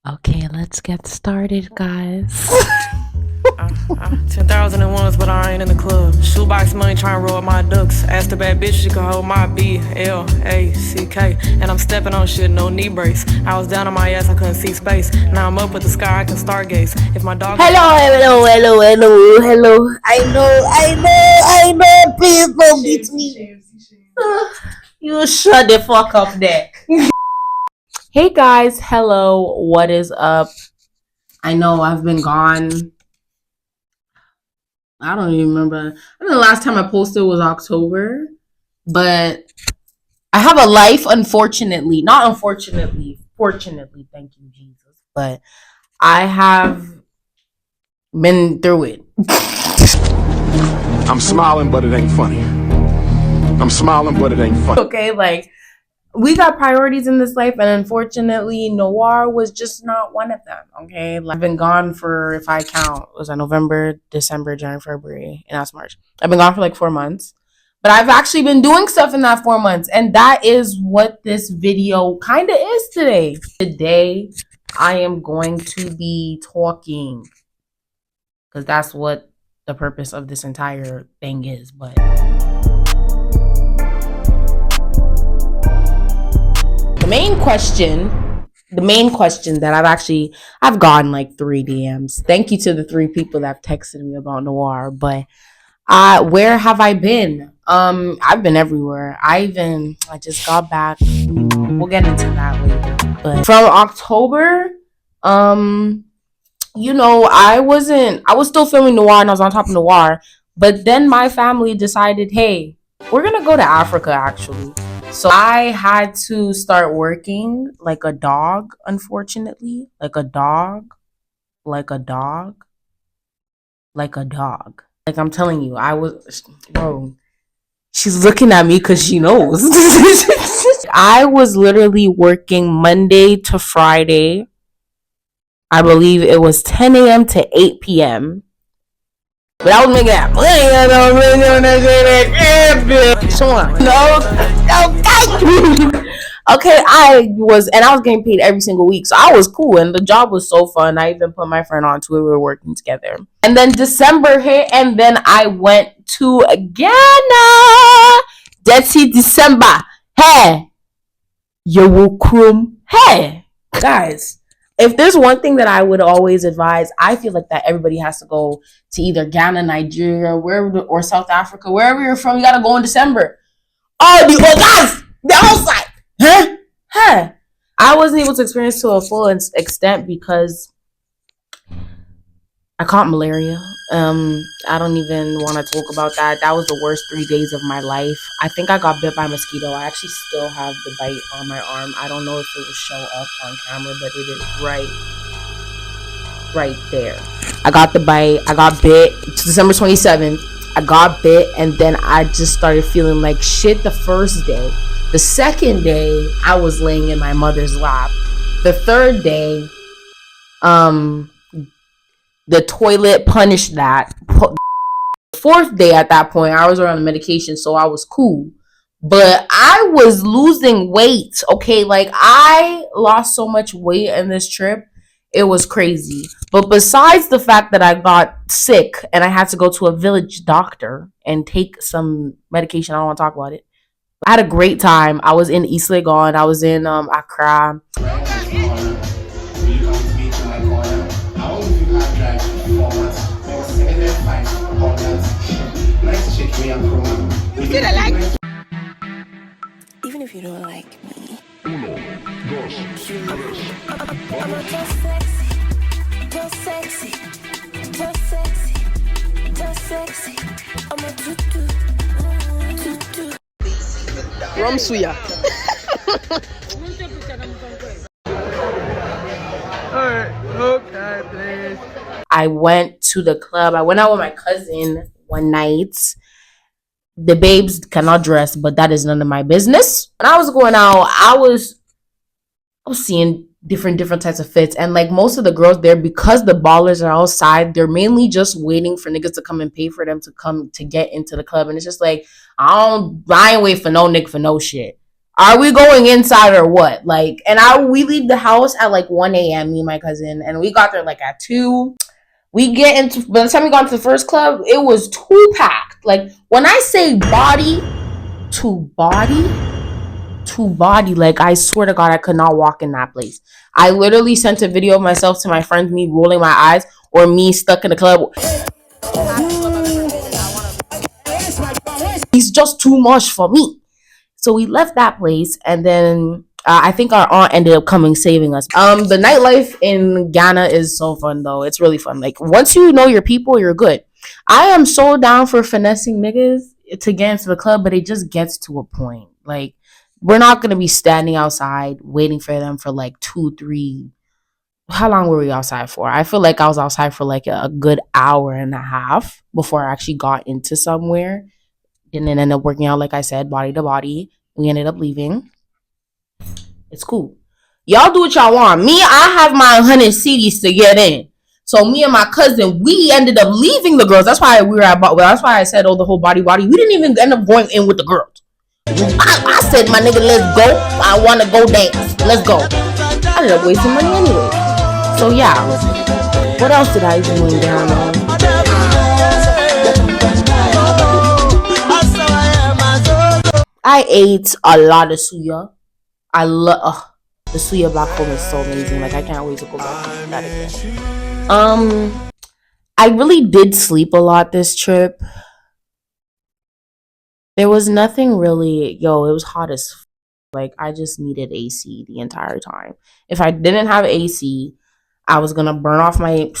Okay, let's get started, guys. 10,001s, but I ain't in the club. Shoebox money trying to roll my ducks. Asked a bad bitch, she could hold my BLACK. And I'm stepping on shit, no knee brace. I was down on my ass, I couldn't see space. Now I'm up with the sky, I can stargaze. If my dog. Hello. I know. Please don't beat me. You shut the fuck up there. Hey guys, hello. What is up? I know I've been gone. I don't even remember. I think the last time I posted was October, but I have a life, unfortunately. Not unfortunately, fortunately, thank you, Jesus. But I have been through it. I'm smiling, but it ain't funny. I'm smiling, but it ain't funny. Okay, like, we got priorities in this life, and unfortunately, NOIR was just not one of them. Okay, like, I've been gone for, if I count, was that November, December, January, February, and that's March. I've been gone for like 4 months, but I've actually been doing stuff in that 4 months, and that is what this video kind of is today. Today, I am going to be talking, because that's what the purpose of this entire thing is, but the main question that I've gotten like 3 DMs. Thank you to the 3 people that have texted me about NOIR, but where have I been? I've been everywhere. I just got back. We'll get into that later. But from October, I was still filming NOIR and I was on top of NOIR, but then my family decided, hey, we're gonna go to Africa actually. So I had to start working like a dog, unfortunately. Like a dog. Like I'm telling you, bro, she's looking at me because she knows. I was literally working Monday to Friday. I believe it was 10 a.m. to 8 p.m. But I was making that money. Okay, I was getting paid every single week, so I was cool, and the job was so fun. I even put my friend on to it. We were working together, and then December hit, and then I went to Ghana. That's it, December. Hey, you will chrome. Hey, guys. If there's one thing that I would always advise, I feel like that everybody has to go to either Ghana, Nigeria, wherever, or South Africa, wherever you're from. You gotta go in December. Oh, the guys, the outside, huh? I wasn't able to experience to a full extent because I caught malaria. I don't even want to talk about that. That was the worst 3 days of my life. I think I got bit by a mosquito. I actually still have the bite on my arm. I don't know if it will show up on camera, but it is right there. I got the bite. I got bit. It's December 27th. I got bit, and then I just started feeling like shit the first day. The second day, I was laying in my mother's lap. The third day, the toilet punished that. Fourth day, at that point, I was on the medication, so I was cool. But I was losing weight, okay? Like, I lost so much weight in this trip. It was crazy. But besides the fact that I got sick and I had to go to a village doctor and take some medication, I don't want to talk about it. I had a great time. I was in East Legon. I was in Accra. Even if you don't like me, I'm a tutu. Rum suya. Alright, okay, please. I went to the club. I went out with my cousin one night. The babes cannot dress, but that is none of my business. When I was going out, I was seeing different types of fits, and like most of the girls there, because the ballers are outside, they're mainly just waiting for niggas to come and pay for them to come to get into the club. And it's just like, I ain't wait for no nigga for no shit. Are we going inside or what? Like, and we leave the house at like 1 a.m. Me and my cousin, and we got there like at 2. We get into, by the time we got into the first club, it was too packed. Like, when I say body to body to body, like, I swear to God, I could not walk in that place. I literally sent a video of myself to my friends, me rolling my eyes, or me stuck in the club. It's just too much for me. So we left that place, and then I think our aunt ended up coming saving us. The nightlife in Ghana is so fun though. It's really fun. Like, once you know your people, you're good. I am so down for finessing niggas to get into the club, but it just gets to a point. Like, we're not gonna be standing outside waiting for them for like 2, 3. How long were we outside for? I feel like I was outside for like a good hour and a half before I actually got into somewhere. Didn't end up working out, like I said, body to body. We ended up leaving. It's cool. Y'all do what y'all want. Me, I have my 100 CDs to get in. So me and my cousin, we ended up leaving the girls. That's why we were at. Well, that's why I said, oh, the whole body. We didn't even end up going in with the girls. I said, my nigga, let's go. I want to go dance. Let's go. I ended up wasting money anyway. So yeah. What else did I do in Ghana? I ate a lot of suya. I love the suya back home is so amazing. Like, I can't wait to go back to that again. I really did sleep a lot this trip. There was nothing really, it was hot as like, I just needed AC the entire time. If I didn't have AC, I was gonna burn off my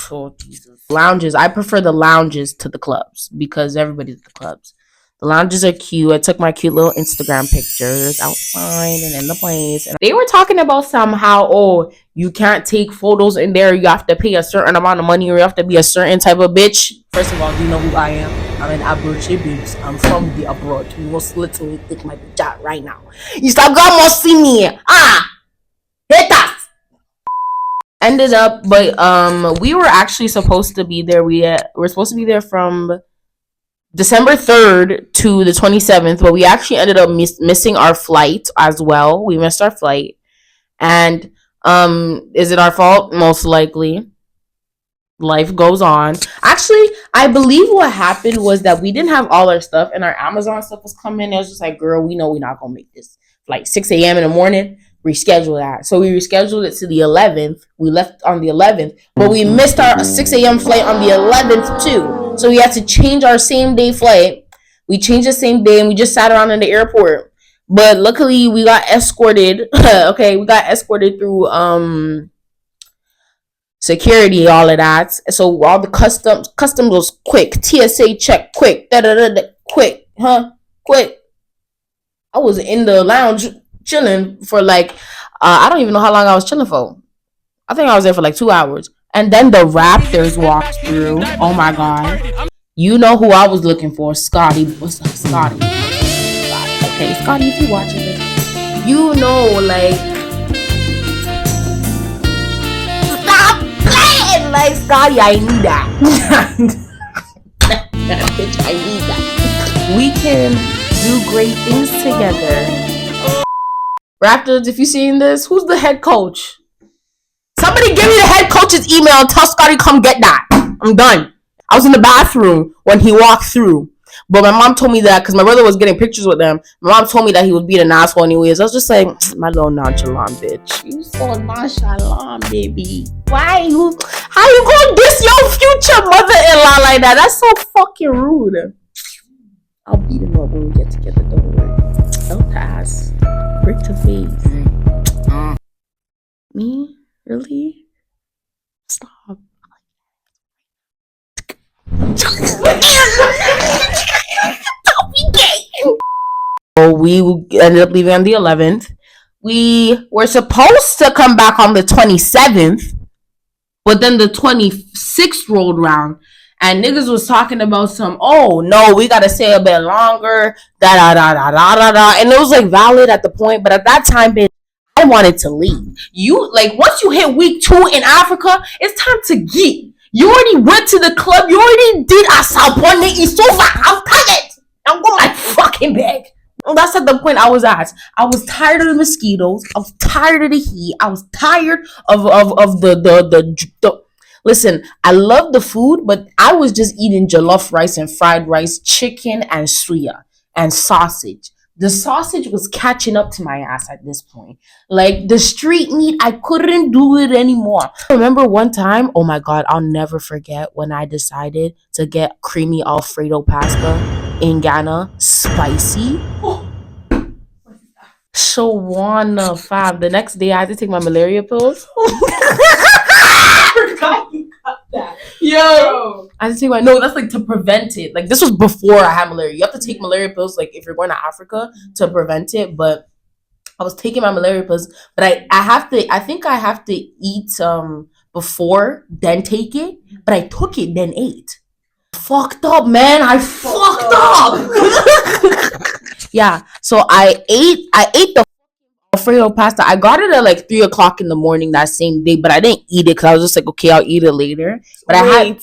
lounges. I prefer the lounges to the clubs because everybody's at the clubs. The lounges are cute. I took my cute little Instagram pictures outside and in the place. And they were talking about somehow, oh, you can't take photos in there. You have to pay a certain amount of money, or you have to be a certain type of bitch. First of all, do you know who I am? I'm an Aborigine bitch. I'm from the abroad. You must literally take my bitch out right now. Instagram must see me. Haters. Ended up, but we were actually supposed to be there. We're supposed to be there from December 3rd to the 27th, but we actually ended up missing our flight as well. We missed our flight. And is it our fault? Most likely. Life goes on. Actually, I believe what happened was that we didn't have all our stuff, and our Amazon stuff was coming. It was just like, girl, we know we're not going to make this flight 6 a.m. in the morning. Reschedule that. So we rescheduled it to the 11th. We left on the 11th, but we missed our 6 a.m. flight on the 11th too. So we had to change our same day flight. We changed the same day, and we just sat around in the airport. But luckily, we got escorted. Okay, we got escorted through security, all of that. So all the customs was quick. TSA check quick. Quick, quick. I was in the lounge chilling for like I don't even know how long I was chilling for. I think I was there for like 2 hours. And then the Raptors walked through. Oh my god. You know who I was looking for. Scotty. What's up, Scotty? Okay, Scotty, if you're watching this, you know, like, stop playing! Like, Scotty, I need that. Bitch, I need that. We can do great things together. Raptors, if you're seeing this, who's the head coach? Somebody give me the head coach's email and tell Scotty come get that. I'm done. I was in the bathroom when he walked through. But my mom told me that because my brother was getting pictures with them. My mom told me that he was being an asshole anyways. I was just like, my little nonchalant bitch. You so nonchalant, baby. How you gonna diss your future mother-in-law like that? That's so fucking rude. I'll beat him up when we get together, don't worry. I'll pass. Brick to face. Me? Really? Stop. So we ended up leaving on the 11th. We were supposed to come back on the 27th, but then the 26th rolled around, and niggas was talking about oh no, we gotta stay a bit longer, da da da da da da da, and it was like valid at the point, but at that time, bitch, I wanted to leave. You like once you hit week 2 in Africa, it's time to get. You already went to the club. You already did a sabone. It's over. I'm tired. I'm going my fucking bed. That's at the point I was at. I was tired of the mosquitoes. I was tired of the heat. I was tired of the. Listen, I love the food, but I was just eating jollof rice and fried rice, chicken and suya and sausage. The sausage was catching up to my ass at this point. Like the street meat, I couldn't do it anymore. I remember one time, oh my god, I'll never forget when I decided to get creamy Alfredo pasta in Ghana, spicy. Shuanah, fam. The next day I had to take my malaria pills. I forgot you got that. Yo. I had to take my that's like to prevent it. Like this was before I had malaria. You have to take malaria pills like if you're going to Africa to prevent it. But I was taking my malaria pills, but I think I have to eat before, then take it. But I took it, then ate. Fucked up, man. I fucked up. Yeah. So I ate the Alfredo pasta. I got it at like 3:00 in the morning that same day, but I didn't eat it because I was just like, okay, I'll eat it later. But Wait,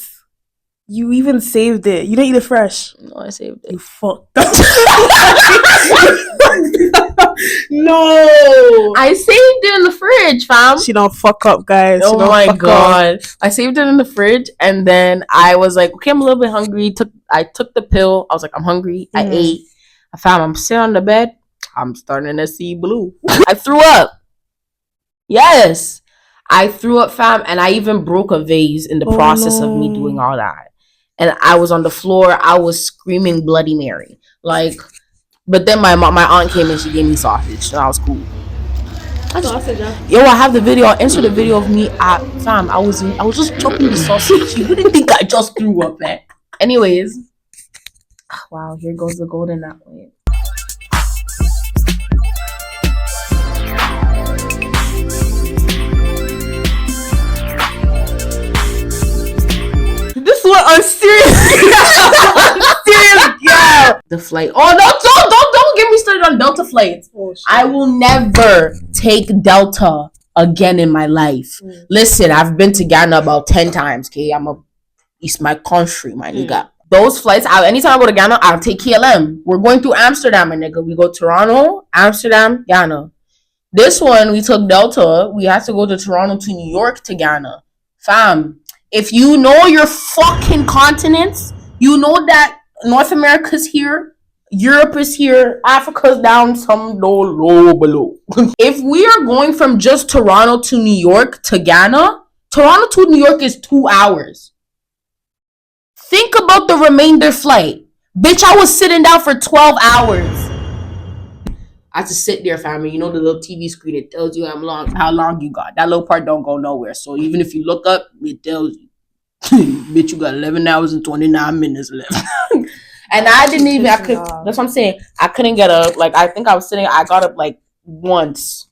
you even saved it. You didn't eat it fresh. No, I saved it. You fucked up. No, I saved it in the fridge, fam. she don't fuck up, guys. Oh my god. I saved it in the fridge and then I was like, okay, I'm a little bit hungry. I took the pill. I was like, I'm hungry. I ate. I'm sitting on the bed. I'm starting to see blue. I threw up. Yes. I threw up, fam, and I even broke a vase in the process of me doing all that. And I was on the floor. I was screaming Bloody Mary. Like, but then my aunt came and she gave me sausage, and I was cool. Yo, I have the video. I'll insert the video of me at fam. I was just chopping the sausage. You wouldn't think I just threw up, man. Anyways, wow, here goes the golden apple. This one on serious, serious girl. The flight. Oh no! Don't get me started on Delta flights. I will never take Delta again in my life. Listen, I've been to Ghana about 10 times. Okay, it's my country, my nigga. Those flights, anytime I go to Ghana, I'll take KLM. We're going through Amsterdam, my nigga. We go Toronto, Amsterdam, Ghana. This one, we took Delta. We had to go to Toronto to New York to Ghana. Fam, if you know your fucking continents, you know that North America's here, Europe is here, Africa's down some low below. If we are going from just Toronto to New York to Ghana, Toronto to New York is 2 hours. Think about the remainder flight. Bitch, I was sitting down for 12 hours. I had to sit there, family. You know the little TV screen, it tells you how long you got. That little part don't go nowhere. So even if you look up, it tells you, bitch, you got 11 hours and 29 minutes left. And I didn't even, that's what I'm saying. I couldn't get up. Like, I think I got up like once.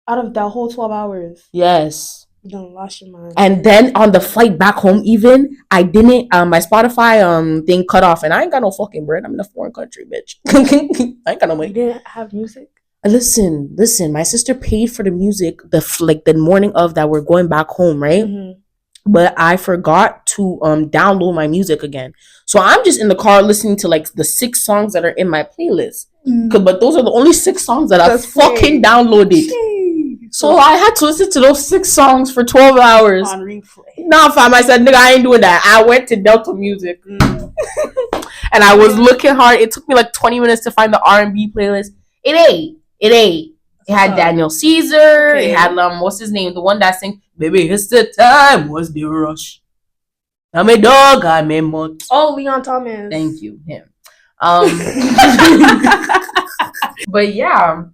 Out of that whole 12 hours. Yes. You done lost your mind. And then on the flight back home, even I didn't. My Spotify thing cut off, and I ain't got no fucking bread. I'm in a foreign country, bitch. I ain't got no money. You didn't have music. Listen. My sister paid for the music the morning of that we're going back home, right? Mm-hmm. But I forgot to download my music again. So I'm just in the car listening to like the 6 songs that are in my playlist. But those are the only 6 songs that I fucking downloaded. So I had to listen to those 6 songs for 12 hours. On replay. Nah, fam. I said, nigga, I ain't doing that. I went to Delta Music. And I was looking hard. It took me like 20 minutes to find the R&B playlist. It ain't. It had Daniel Caesar. Okay. It had, what's his name? The one that sang, baby, it's the time. What's the rush? I'm a dog. I'm a mutt. Oh, Leon Thomas. Thank you. Him. But yeah.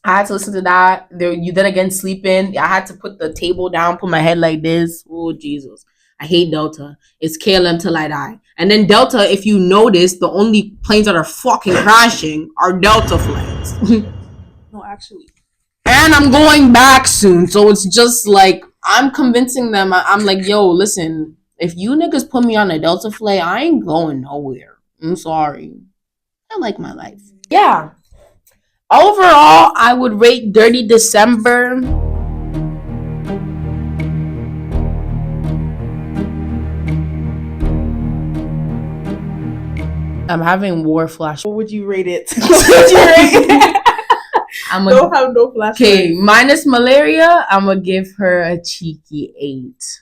I had to listen to that. You then again sleeping. I had to put the table down, put my head like this. Oh, Jesus. I hate Delta. It's KLM till I die. And then Delta, if you notice, the only planes that are fucking crashing are Delta flights. No, actually. And I'm going back soon. So it's just like, I'm convincing them. I'm like, yo, listen, if you niggas put me on a Delta flight, I ain't going nowhere. I'm sorry. I like my life. Yeah. Overall, I would rate Dirty December I'm having war flash. What would you rate it? What would you rate it? Don't have no flashlight. Okay, minus malaria, I'm gonna give her a cheeky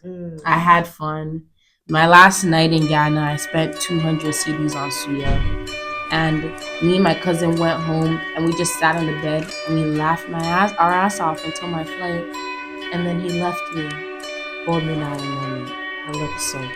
8. I had fun. My last night in Ghana, I spent 200 CDs on Suya. And me and my cousin went home and we just sat on the bed and we laughed our ass off until my flight. And then he left me. Golden hour moment. I looked so good.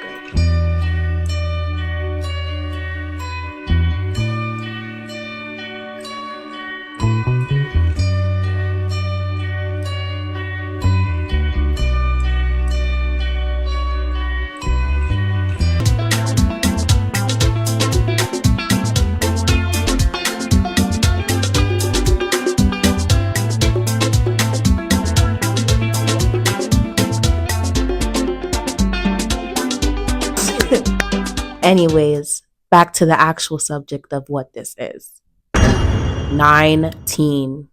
Anyways, back to the actual subject of what this is. 19.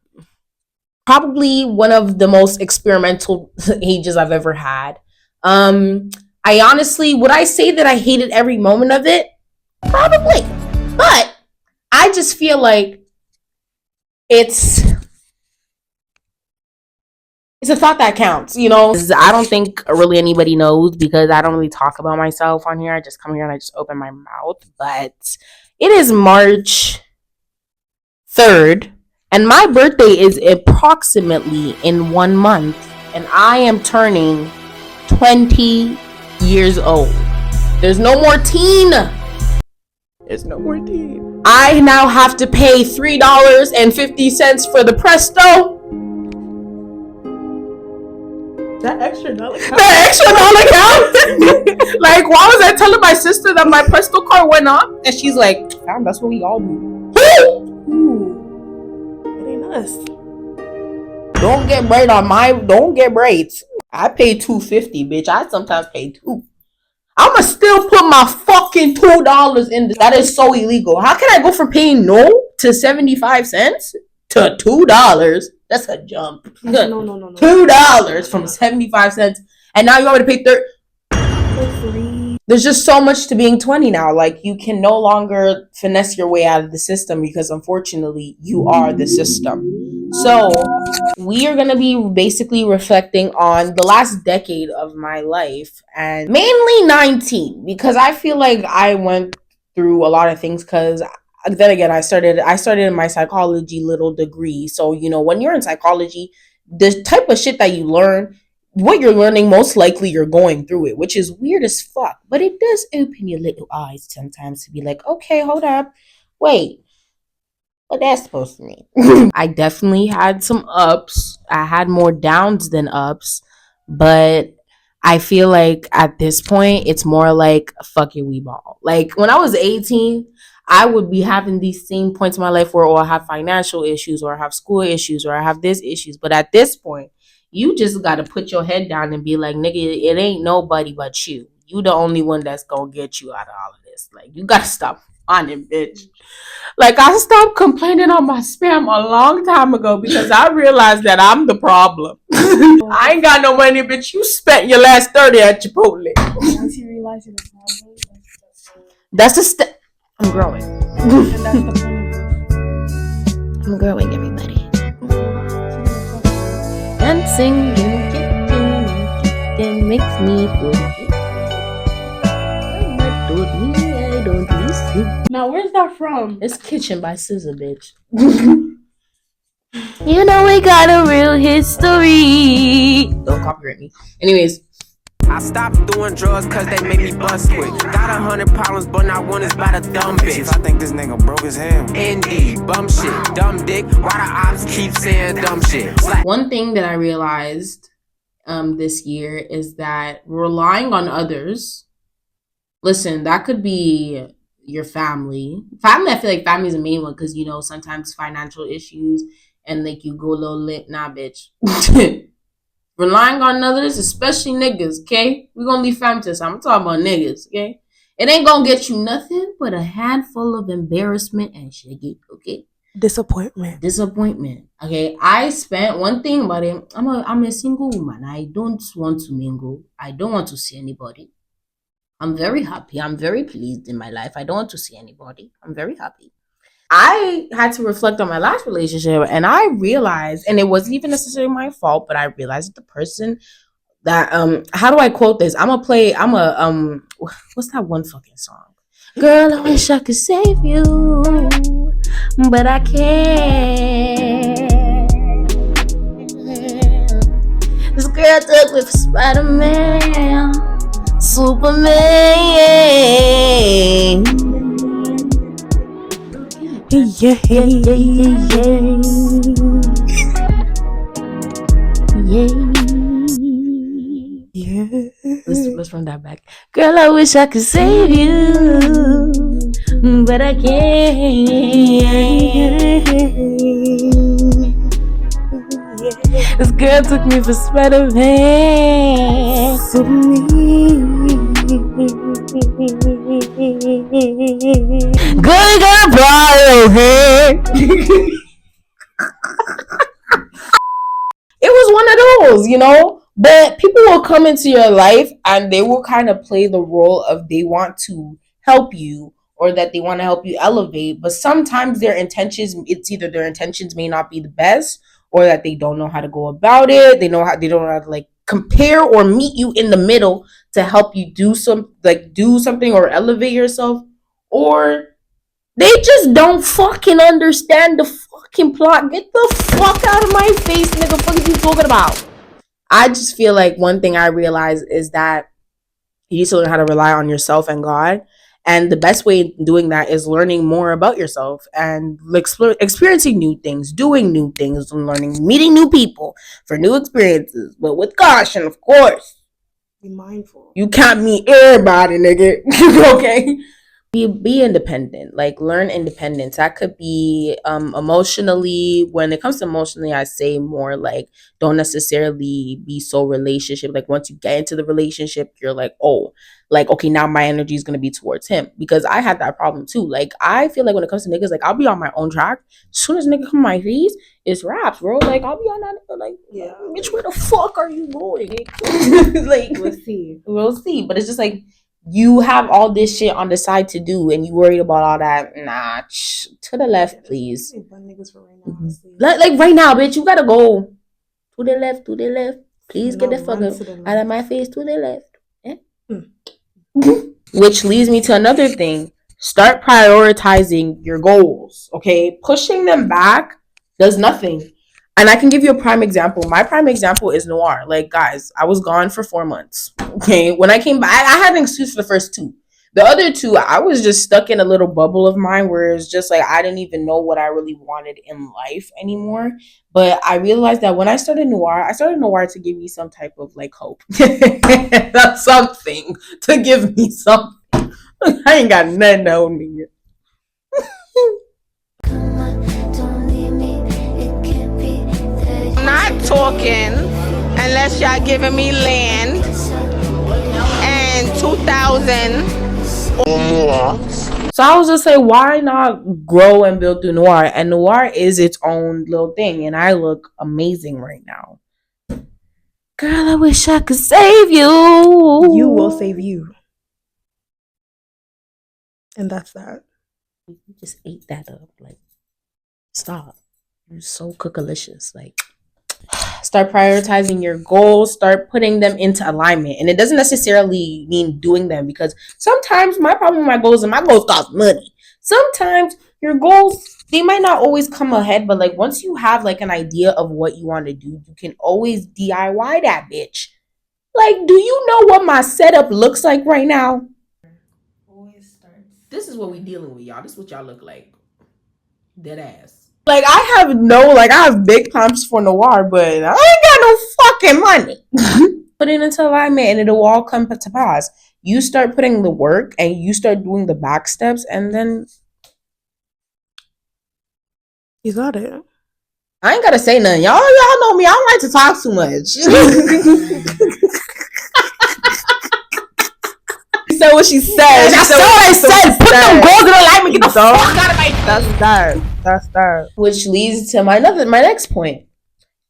Probably one of the most experimental ages I've ever had. I honestly, would I say that I hated every moment of it? Probably. But I just feel like it's a thought that counts, you know? I don't think really anybody knows because I don't really talk about myself on here. I just come here and I just open my mouth. But it is March 3rd, and my birthday is approximately in 1 month, and I am turning 20 years old. There's no more teen. There's no more teen. I now have to pay $3.50 for the Presto. That extra dollar count. Like, why was I telling my sister that my Presto card went up? And she's like, damn, that's what we all do. It ain't us. Don't get braids. I pay $2.50, bitch. I sometimes pay $2. I'ma still put my fucking $2 in this. That is so illegal. How can I go from paying no to 75 cents to $2? That's a jump. No. $2 from 75 cents. And now you want me to pay There's just so much to being 20 now. Like, you can no longer finesse your way out of the system because unfortunately you are the system. So we are going to be basically reflecting on the last decade of my life, and mainly 19, because I feel like I went through a lot of things. Because then again, I started in my psychology little degree. So, you know, when you're in psychology, the type of shit that you learn, what you're learning, most likely you're going through it, which is weird as fuck. But it does open your little eyes sometimes to be like, okay, hold up, wait, what that's supposed to mean? I definitely had some ups. I had more downs than ups, but I feel like at this point, it's more like, fuck it, we ball. Like, when I was 18, I would be having these same points in my life where, I have financial issues, or I have school issues, or I have this issues. But at this point, you just got to put your head down and be like, nigga, it ain't nobody but you. You the only one that's going to get you out of all of this. Like, you got to stop on it, bitch. Like, I stopped complaining on my spam a long time ago because I realized that I'm the problem. I ain't got no money, bitch. You spent your last 30 at Chipotle. Once you realize you're the problem, that's the step. I'm growing. and that's the point. I'm growing, everybody. Dancing in the kitchen makes me feel good. Mama told me I don't listen. Now, where's that from? It's Kitchen by SZA, bitch. You know we got a real history. Don't copyright me. Anyways, I stopped doing drugs cause they make me bust quick. Got 100 problems, but not one is about a dumb bitch. I think this nigga broke his hell. Indeed, bum shit, dumb dick. Why the ops keep saying dumb shit? One thing that I realized this year is that relying on others. Listen, that could be your family. Family, I feel like family is the main one because, you know, sometimes financial issues and like you go a little lit. Nah, bitch. Relying on others, especially niggas, okay? We're gonna leave family to this. I'm talking about niggas, okay? It ain't gonna get you nothing but a handful of embarrassment and shit, okay? Disappointment. Okay? I spent one thing about it. I'm a single woman. I don't want to mingle. I don't want to see anybody. I'm very happy. I'm very pleased in my life. I don't want to see anybody. I'm very happy. I had to reflect on my last relationship and I realized, and it wasn't even necessarily my fault, but I realized that the person that how do I quote this? What's that one fucking song? Girl, I wish I could save you, but I can't. This girl took me for Spider-Man, Superman. Yeah, yeah, yeah, yeah. Let's run that back. Girl, I wish I could save you, but I can't. This girl took me for Spider-Man. Good girl, bro. It was one of those, you know. But people will come into your life and they will kind of play the role of they want to help you or that they want to help you elevate. But sometimes it's either their intentions may not be the best or that they don't know how to go about it. They don't know how to like compare or meet you in the middle to help you do something or elevate yourself, or they just don't fucking understand the fucking plot. Get the fuck out of my face, nigga. Fuck are you talking about? I just feel like one thing I realized is that you need to learn how to rely on yourself and God. And the best way in doing that is learning more about yourself and experiencing new things, doing new things, and meeting new people for new experiences, but with caution, of course. Be mindful. You can't meet everybody, nigga. Okay? Be independent. Like, learn independence. That could be emotionally. When it comes to emotionally, I say more like don't necessarily be so relationship. Like, once you get into the relationship, you're like, oh, like, okay, now my energy is gonna be towards him, because I had that problem too. Like, I feel like when it comes to niggas, like, I'll be on my own track. As soon as nigga come my face, it's raps, bro. Like, I'll be on that nigga, like, yeah, bitch, where the fuck are you going? Like, we'll see. But it's just like, you have all this shit on the side to do and you worried about all that. Nah, to the left, please. Like right now, bitch, you gotta go to the left. Please get the fuck out of my face, to the left. Eh? Which leads me to another thing. Start prioritizing your goals, okay? Pushing them back does nothing. And I can give you a prime example. My prime example is NOIR. Like, guys, I was gone for 4 months. Okay. When I came back, I had an excuse for the first 2. The other 2, I was just stuck in a little bubble of mine where it's just like I didn't even know what I really wanted in life anymore. But I realized that when I started NOIR to give me some type of like hope. That's something to give me something. I ain't got nothing to hold me. Not talking unless y'all giving me land and 2,000 or more. So I was just like, why not grow and build through NOIR? And NOIR is its own little thing, and I look amazing right now. Girl, I wish I could save you. You will save you. And that's that. You just ate that up. Like, stop. You're so cookalicious. Like, start prioritizing your goals, start putting them into alignment. And it doesn't necessarily mean doing them, because sometimes my problem with my goals cost money. Sometimes your goals, they might not always come ahead, but like once you have like an idea of what you want to do, you can always DIY that bitch. Like, do you know what my setup looks like right now? This is what we dealing with, y'all. This is what y'all look like. Dead ass. Like, I have big plans for NOIR, but I ain't got no fucking money. Put it into alignment and it'll all come to pass. You start putting the work and you start doing the back steps, and then you got it. I ain't gotta say nothing. Y'all know me. I don't like to talk too much. She said what she said. That's what I said. Put them goals in alignment. Get the fuck out of my face. That's that. Which leads to my next point.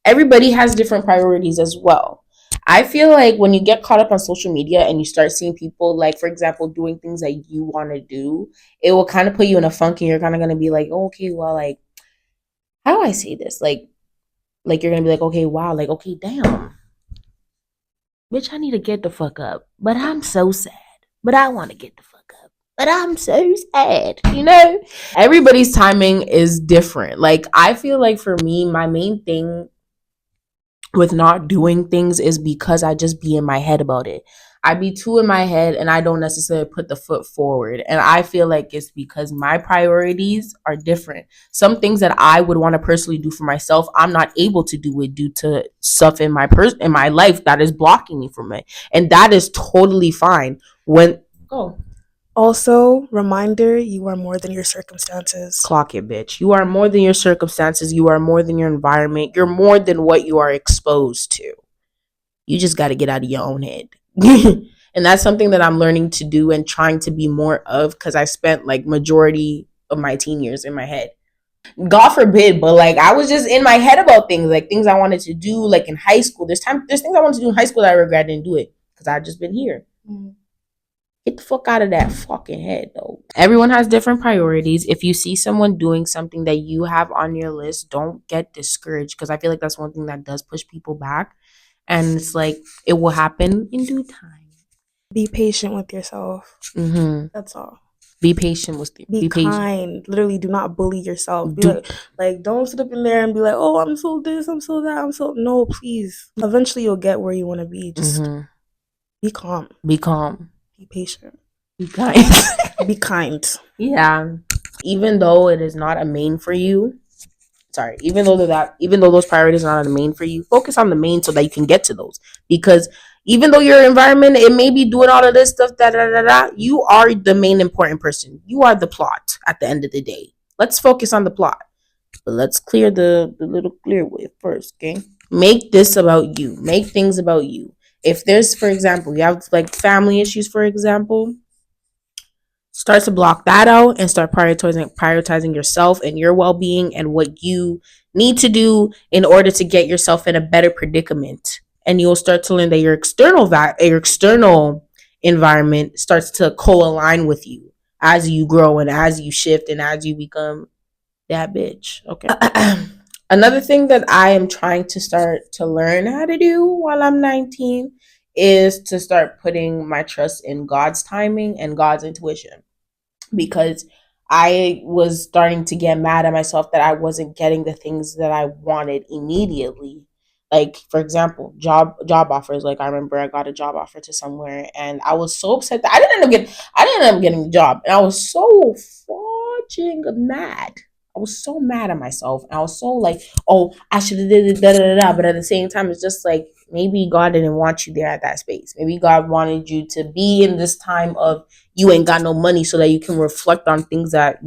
Everybody has different priorities as well. I feel like when you get caught up on social media and you start seeing people, like, for example, doing things that you want to do, it will kind of put you in a funk and you're kind of going to be like, oh, okay, well, like, how do I say this? Like you're going to be like, okay, wow, like, okay, damn. Bitch, I need to get the fuck up. But I'm so sad. But I want to get the fuck up. But I'm so sad, you know? Everybody's timing is different. Like, I feel like for me, my main thing with not doing things is because I just be in my head about it. I be too in my head and I don't necessarily put the foot forward. And I feel like it's because my priorities are different. Some things that I would want to personally do for myself, I'm not able to do it due to stuff in my life that is blocking me from it. And that is totally fine. Also, reminder, you are more than your circumstances. Clock it, bitch. You are more than your circumstances. You are more than your environment. You're more than what you are exposed to. You just got to get out of your own head. And that's something that I'm learning to do and trying to be more of, because I spent like majority of my teen years in my head. God forbid, but like I was just in my head about things, like things I wanted to do, like in high school. There's things I wanted to do in high school that I regret I didn't do it because I've just been here. Get the fuck out of that fucking head, though. Everyone has different priorities. If you see someone doing something that you have on your list, don't get discouraged, because I feel like that's one thing that does push people back. And it's like, it will happen in due time. Be patient with yourself. Mm-hmm. That's all. Be patient with be kind. Literally, do not bully yourself. Like, don't sit up in there and be like, oh, I'm so this, I'm so that, I'm so... No, please. Eventually, you'll get where you want to be. Just be calm. Be calm. Be patient. Be kind. Be kind. Yeah. Even though it is not a main for you, even though those priorities are not a main for you, focus on the main so that you can get to those. Because even though your environment, it may be doing all of this stuff, you are the main important person. You are the plot at the end of the day. Let's focus on the plot. But let's clear the little clear way first, okay? Make this about you. Make things about you. If there's, for example, you have like family issues, for example, start to block that out and start prioritizing yourself and your well-being and what you need to do in order to get yourself in a better predicament. And you'll start to learn that your external environment starts to co-align with you as you grow and as you shift and as you become that bitch. Okay. Another thing that I am trying to start to learn how to do while I'm 19 is to start putting my trust in God's timing and God's intuition. Because I was starting to get mad at myself that I wasn't getting the things that I wanted immediately. Like, for example, job offers. Like, I remember I got a job offer to somewhere and I was so upset that I didn't end up getting the job. And I was so fucking mad. I was so mad at myself. And I was so like, oh, I should have did it, But at the same time, it's just like, maybe God didn't want you there at that space. Maybe God wanted you to be in this time of you ain't got no money so that you can reflect on things that,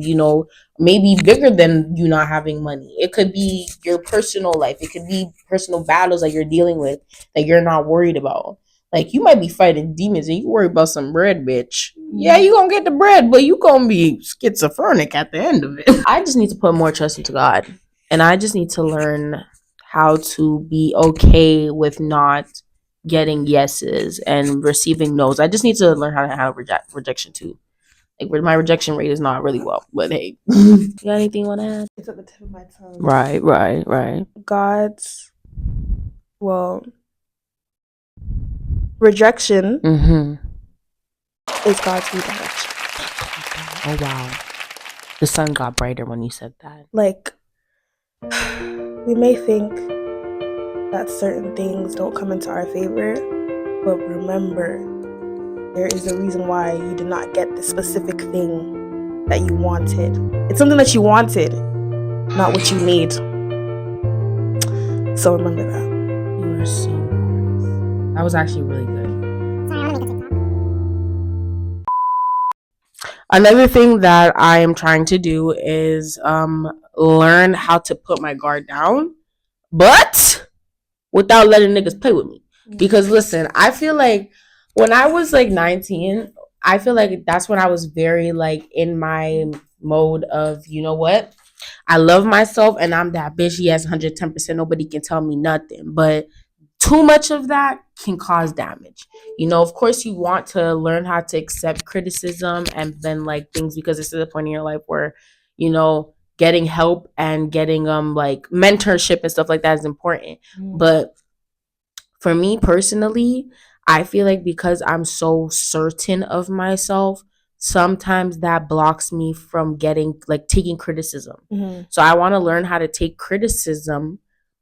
maybe bigger than you not having money. It could be your personal life. It could be personal battles that you're dealing with that you're not worried about. Like, you might be fighting demons and you worry about some bread, bitch. Yeah, you gonna get the bread, but you gonna be schizophrenic at the end of it. I just need to put more trust into God. And I just need to learn how to be okay with not getting yeses and receiving no's. I just need to learn how to handle rejection too. Like, my rejection rate is not really well, but hey. You got anything you want to add? It's at the tip of my tongue. Right. Rejection is God's redirection. Oh, wow. The sun got brighter when you said that. Like, we may think that certain things don't come into our favor, but remember, there is a reason why you did not get the specific thing that you wanted. It's something that you wanted, not what you need. So remember that. You are so nice. That was actually really good. Another thing that I am trying to do is learn how to put my guard down, but without letting niggas play with me. Because listen, I feel like when I was like 19, I feel like that's when I was very like in my mode of, you know what? I love myself and I'm that bitch. Yes, 110%. Nobody can tell me nothing. But too much of that can cause damage. Of course you want to learn how to accept criticism and then like things, because this is a point in your life where, getting help and getting like mentorship and stuff like that is important. But for me personally, I feel like because I'm so certain of myself, sometimes that blocks me from taking criticism. So I want to learn how to take criticism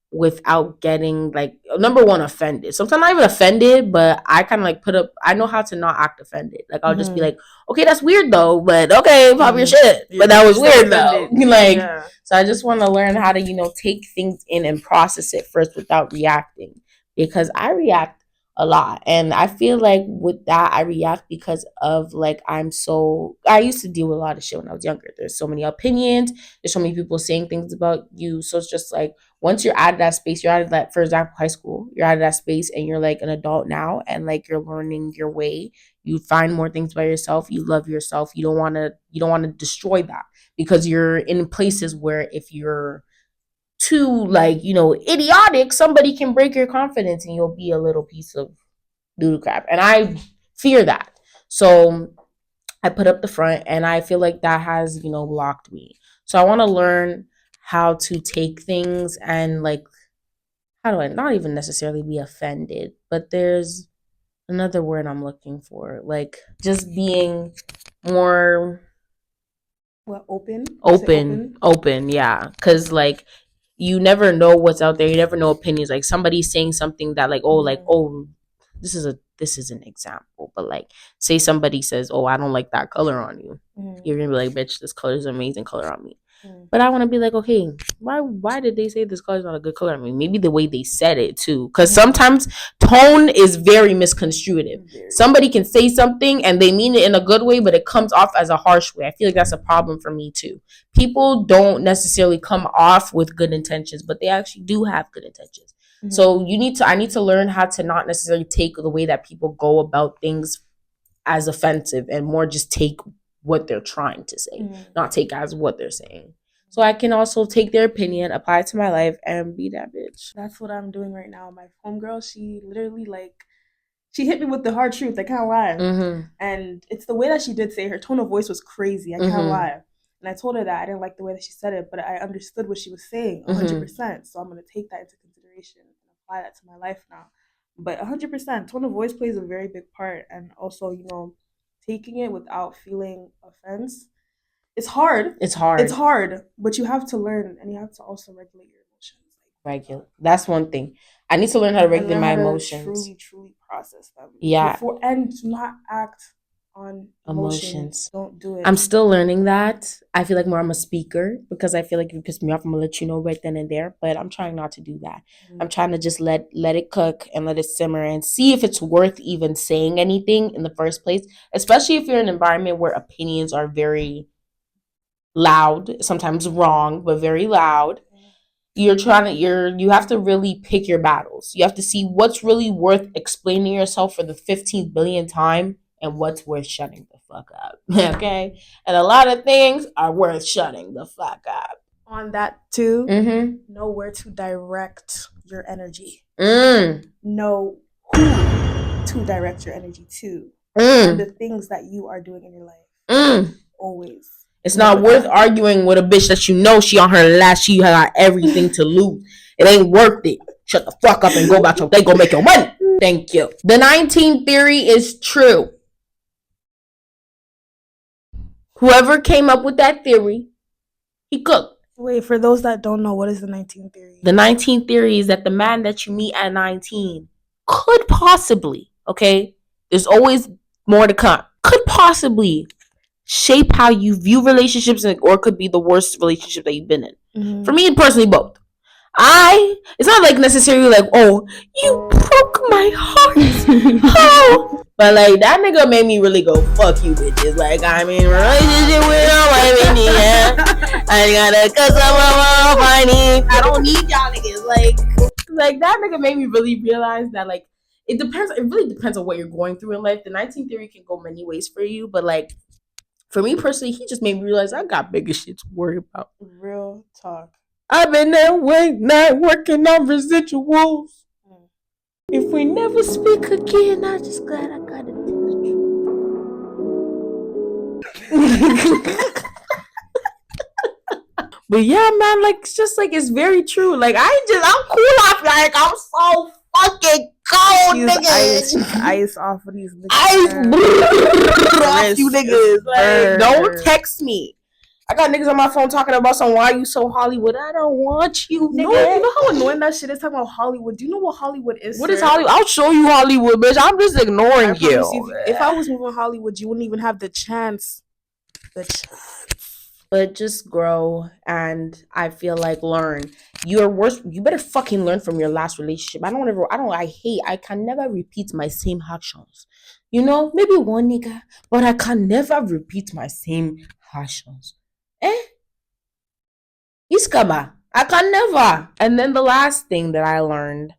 without getting number one, offended. Sometimes I'm not even offended, but I kind of I know how to not act offended. Like I'll just be like, okay, that's weird though, but okay, pop your shit. But that was weird though. So I just want to learn how to, take things in and process it first without reacting, because I react a lot. And I feel like with that, I react because of I used to deal with a lot of shit when I was younger. There's so many opinions. There's so many people saying things about you. So it's just once you're out of that space, you're out of that, for example, high school, you're out of that space and you're an adult now and you're learning your way. You find more things by yourself. You love yourself. You don't want to destroy that, because you're in places where if you're too idiotic, somebody can break your confidence and you'll be a little piece of doodle crap. And I fear that. So I put up the front, and I feel like that has, blocked me. So I want to learn how to take things and how do I not even necessarily be offended, but there's another word I'm looking for, just being more open, yeah, because you never know what's out there. You never know opinions. Somebody's saying something that this is an example, but say somebody says, oh, I don't like that color on you. You're gonna be like, bitch, this color is an amazing color on me. But I want to be like, okay, why did they say this color is not a good color on me? Maybe the way they said it too, because sometimes tone is very misconstrued. Somebody can say something and they mean it in a good way, but it comes off as a harsh way. I feel like that's a problem for me too. People don't necessarily come off with good intentions, but they actually do have good intentions. So I need to learn how to not necessarily take the way that people go about things as offensive, and more just take what they're trying to say, not take as what they're saying. So I can also take their opinion, apply it to my life, and be that bitch. That's what I'm doing right now. My homegirl, she literally she hit me with the hard truth. I can't lie. And it's the way that she did say, her tone of voice was crazy. I can't lie. And I told her that I didn't like the way that she said it, but I understood what she was saying 100%. So I'm going to take that into consideration and apply that to my life now. But 100%, tone of voice plays a very big part. And also, taking it without feeling offense. It's hard. It's hard, but you have to learn, and you have to also regulate your emotions. That's one thing. I need to learn how to regulate my emotions. Truly process them. Yeah. And do not act on emotions. Don't do it. I'm still learning that. I feel like more I'm a speaker, because I feel like if you piss me off, I'm gonna let you know right then and there. But I'm trying not to do that. I'm trying to just let it cook and let it simmer and see if it's worth even saying anything in the first place. Especially if you're in an environment where opinions are very loud, sometimes wrong, but very loud. You have to really pick your battles. You have to see what's really worth explaining yourself for the 15th billionth time and what's worth shutting the fuck up. Okay? And a lot of things are worth shutting the fuck up. On that too, know where to direct your energy. Know who to direct your energy to. And the things that you are doing in your life. Always. It's not worth arguing with a bitch that she on her last. She got everything to lose. It ain't worth it. Shut the fuck up and go about your day. Go make your money. Thank you. The 19 theory is true. Whoever came up with that theory, he cooked. Wait, for those that don't know, what is the 19 theory? The 19 theory is that the man that you meet at 19 could possibly, okay, there's always more to come, could possibly shape how you view relationships, or it could be the worst relationship that you've been in. For me personally, both. It's not necessarily oh, you broke my heart. Oh. But that nigga made me really go, fuck you bitches. I'm in a relationship with a wife in the end. I gotta cuss up my money. I don't need y'all niggas. That nigga made me really realize that it depends. It really depends on what you're going through in life. The 19 theory can go many ways for you, but for me personally, he just made me realize I got bigger shit to worry about. Real talk. I've been there late night working on residuals. If we never speak again, I'm just glad I got it. But yeah, man, like it's just like it's very true. Like I'm cool off. Like I'm so fucking cold, niggas. Ice off of these niggas. Off you niggas. Like, don't text me. I got niggas on my phone talking about some why you so Hollywood. I don't want you, nigga. No, you know how annoying that shit is talking about Hollywood. Do you know what Hollywood is? What is Hollywood? I'll show you Hollywood, bitch. I'm just ignoring you. If I was moving Hollywood, you wouldn't even have the chance. But just grow, and I feel like learn. You better fucking learn from your last relationship. I can never repeat my same actions. You know, maybe one nigga, but I can never repeat my same actions. Iskaba. I can never. And then the last thing that I learned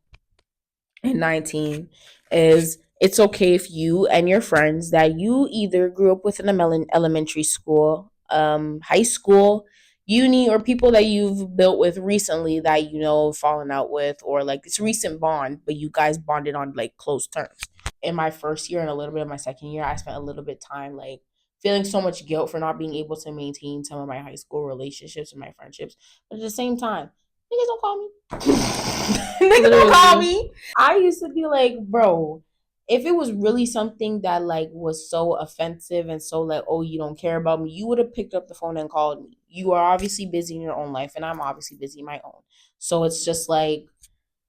in 19 is it's okay if you and your friends that you either grew up with in an elementary school, high school, uni, or people that you've built with recently that you know fallen out with, or like this recent bond, but you guys bonded on like close terms. In my first year and a little bit of my second year, I spent a little bit of time like feeling so much guilt for not being able to maintain some of my high school relationships and my friendships. But at the same time, niggas don't call me. Niggas don't call me. I used to be like, bro, if it was really something that like was so offensive and so like, oh, you don't care about me, you would have picked up the phone and called me. You are obviously busy in your own life, and I'm obviously busy in my own. So it's just like,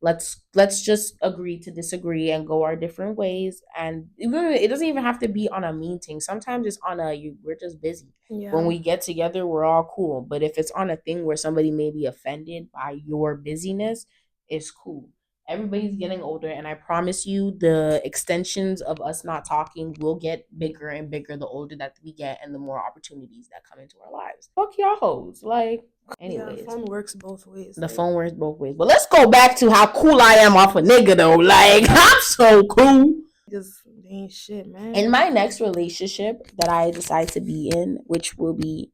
let's just agree to disagree and go our different ways. And it doesn't even have to be on a mean thing. Sometimes it's on we're just busy. Yeah. When we get together, we're all cool. But if it's on a thing where somebody may be offended by your busyness, it's cool. Everybody's getting older, and I promise you the extensions of us not talking will get bigger and bigger the older that we get and the more opportunities that come into our lives. Fuck y'all hoes. Like, anyways. Yeah, the phone works both ways. The phone works both ways. But let's go back to how cool I am off a nigga though. Like, I'm so cool. Just ain't shit, man. In my next relationship that I decide to be in, which will be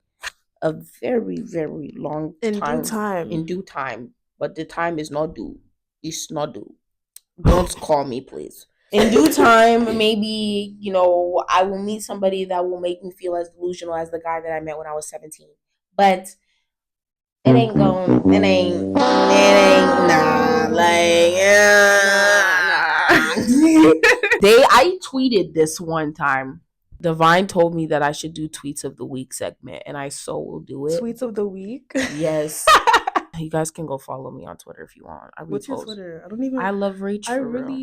a very, very long time. In due time. But the time is not due. It's not due. Don't call me, please. In due time, maybe, you know, I will meet somebody that will make me feel as delusional as the guy that I met when I was 17. But it ain't, nah, like, I tweeted this one time. Divine told me that I should do Tweets of the Week segment, and I so will do it. Tweets of the Week? Yes. You guys can go follow me on Twitter if you want. What's your Twitter? I don't even. I love Rach.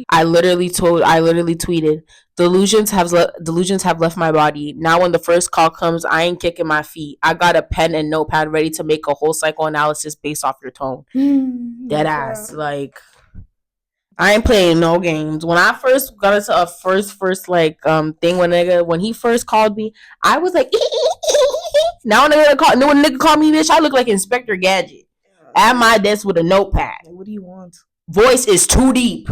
I literally tweeted, delusions have left my body. Now when the first call comes, I ain't kicking my feet. I got a pen and notepad ready to make a whole psychoanalysis based off your tone. Dead ass. Like, I ain't playing no games. When I first got into a first like thing when he first called me, I was like, now when a nigga call me bitch, I look like Inspector Gadget. At my desk with a notepad. What do you want? Voice is too deep.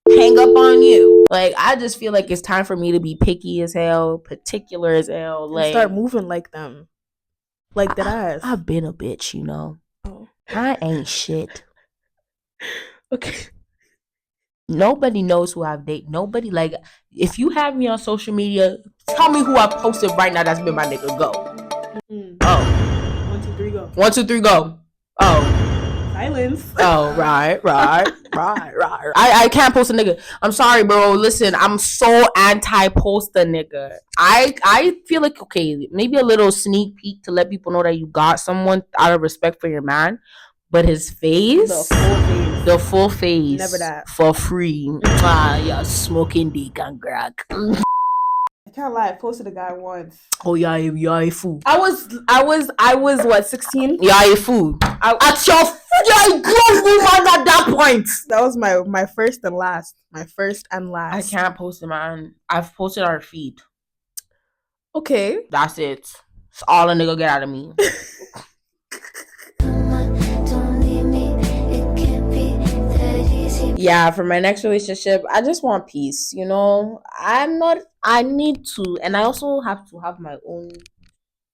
Hang up on you. Like, I just feel like it's time for me to be picky as hell, particular as hell. Like, start moving like them. Like that ass. I've been a bitch, you know. Oh. I ain't shit. Okay. Nobody knows who I've dated. Nobody, like, if you have me on social media, tell me who I posted right now that's been my nigga. Go. Oh. 1, 2, 3, go. 1, 2, 3, go. Oh. Silence. Oh, right. I can't post a nigga. I'm sorry, bro. Listen, I'm so anti-post a nigga. I feel like, okay, maybe a little sneak peek to let people know that you got someone out of respect for your man. But his face, the full face, never that for free. You're smoking dick and crack. I can't lie. I posted a guy once. Oh yeah, you fool. I was what, 16? Yeah, you fool. At your fool, close woman at that point. That was my first and last. My first and last. I can't post it, man. I've posted our feed. Okay, that's it. It's all a nigga get out of me. Yeah, for my next relationship, I just want peace, you know? I need to, and I also have to have my own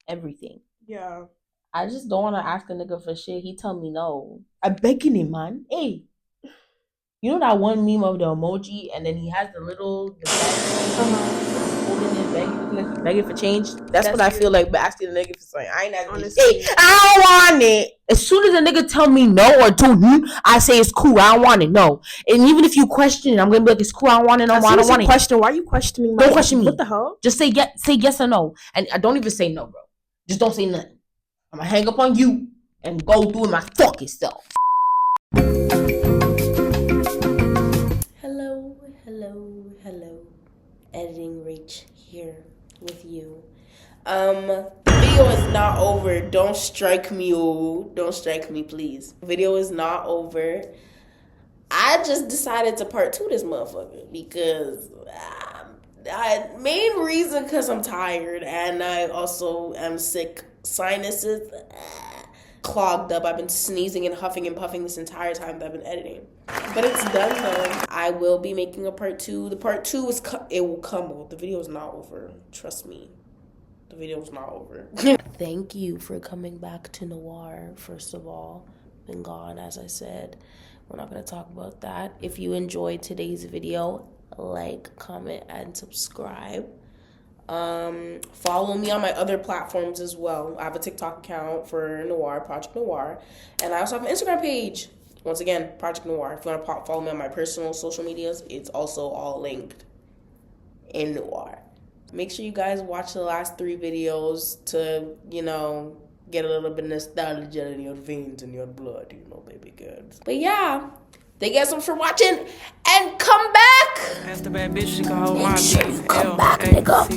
everything. Yeah. I just don't want to ask a nigga for shit. He tell me no. I'm begging him, man. Hey, You know that one meme of the emoji, and then he has the holding his bag, looking like he's begging for change. That's what I feel like, but asking a nigga for something. I ain't asking hey, I don't want it. As soon as a nigga tell me no or do, I say it's cool. I don't want it. No. And even if you question it, I'm gonna be like, it's cool. I don't want it. No, I don't want it. Question? Why are you questioning? Don't question me. What the hell? Just say yes or no, and I don't even say no, bro. Just don't say nothing. I'm gonna hang up on you and go do it my fucking self. Hello. Editing Rach here with you. The video is not over. Don't strike me, don't strike me, please. The video is not over. I just decided to part 2 this motherfucker because main reason because I'm tired and I also am sick. Sinuses clogged up. I've been sneezing and huffing and puffing this entire time that I've been editing. But it's done though. I will be making a part 2. The part 2 is it will come. The video is not over. Trust me. The video is not over. Thank you for coming back to NOIR, first of all. Been gone, as I said. We're not going to talk about that. If you enjoyed today's video, like, comment, and subscribe. Follow me on my other platforms as well. I have a TikTok account for NOIR, Project NOIR, and I also have an Instagram page. Once again, Project NOIR. If you want to follow me on my personal social medias, it's also all linked in NOIR. Make sure you guys watch the last 3 videos to, get a little bit of nostalgia in your veins and your blood, baby girls. But yeah, thank you guys so much for watching, and come back. That's the bad bitch, she can hold my sure you come back, nigga.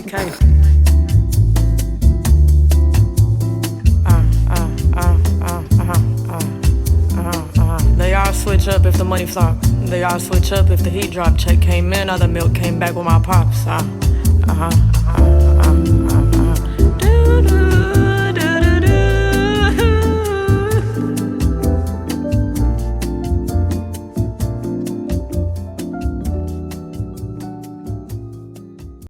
They all switch up if the money flop. They all switch up if the heat drop. Check came in, other milk came back with my pops.